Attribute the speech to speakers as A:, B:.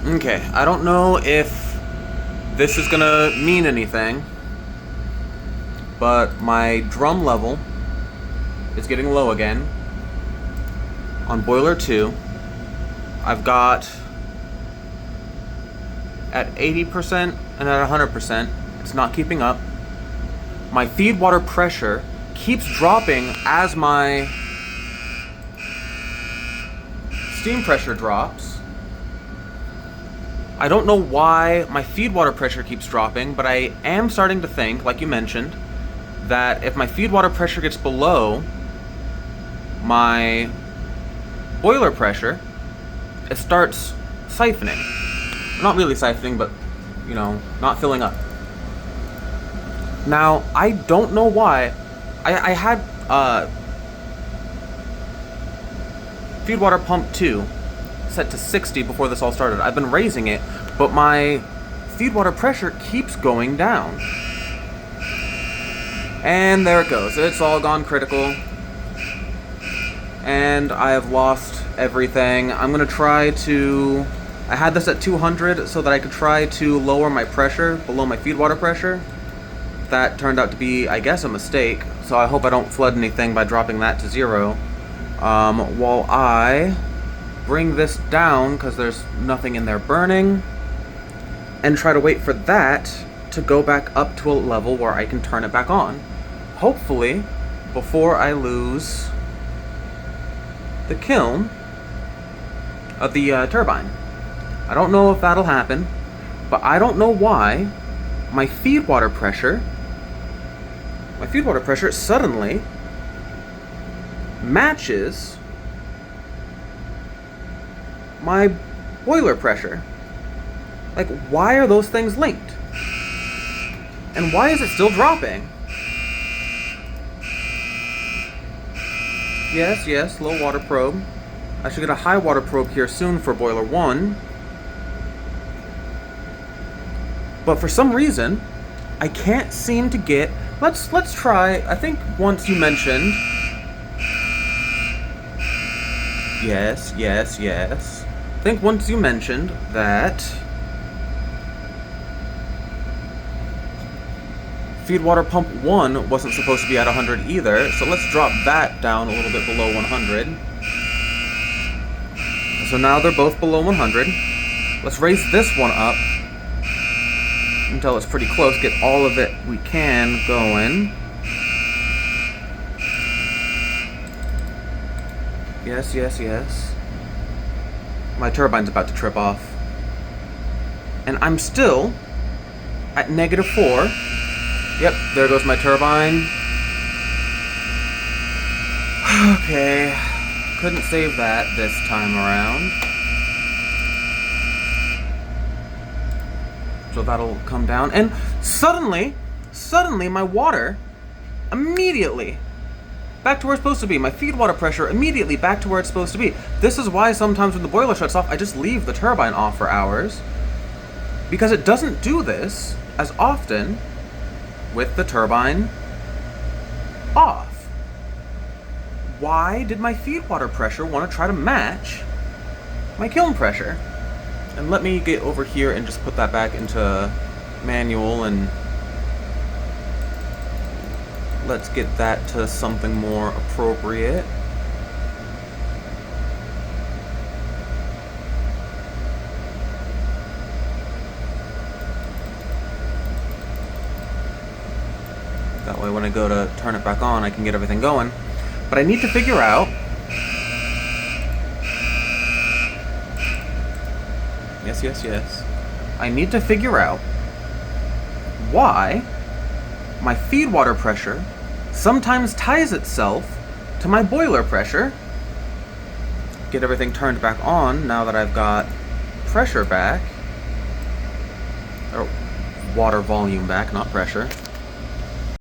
A: Okay, I don't know if this is gonna mean anything, but my drum level is getting low again. On boiler 2, I've got at 80% and at 100%. It's not keeping up. My feed water pressure keeps dropping as my steam pressure drops. I don't know why my feed water pressure keeps dropping, but I am starting to think, like you mentioned, that if my feed water pressure gets below my boiler pressure, it starts siphoning. Not really siphoning, but, you know, not filling up. Now, I don't know why. I had feed water pump 2 set to 60 before this all started. I've been raising it, but my feed water pressure keeps going down. And there it goes. It's all gone critical. And I have lost everything. I'm gonna try to... I had this at 200 so that I could try to lower my pressure below my feed water pressure. That turned out to be, I guess, a mistake, so I hope I don't flood anything by dropping that to 0. While I bring this down, because there's nothing in there burning, and try to wait for that to go back up to a level where I can turn it back on. Hopefully, before I lose the kiln of the turbine. I don't know if that'll happen, but I don't know why my feed water pressure suddenly matches my boiler pressure. Like, why are those things linked? And why is it still dropping? Yes, low water probe. I should get a high water probe here soon for boiler 1. But for some reason, I can't seem to get... Let's try... I think once you mentioned... Yes. I think once you mentioned that... feed water pump 1 wasn't supposed to be at 100 either, so let's drop that down a little bit below 100. So now they're both below 100. Let's raise this one up until it's pretty close, get all of it we can going. Yes. My turbine's about to trip off. And I'm still at -4. Yep, there goes my turbine. Okay, couldn't save that this time around. So that'll come down, and suddenly my water, immediately, back to where it's supposed to be. My feed water pressure, immediately back to where it's supposed to be. This is why sometimes when the boiler shuts off, I just leave the turbine off for hours, because it doesn't do this as often with the turbine off. Why did my feed water pressure want to try to match my kiln pressure? And let me get over here and just put that back into manual, and let's get that to something more appropriate. That way when I go to turn it back on, I can get everything going. But I need to figure out... Yes. I need to figure out why my feed water pressure sometimes ties itself to my boiler pressure. Get everything turned back on now that I've got pressure back. Or water volume back, not pressure.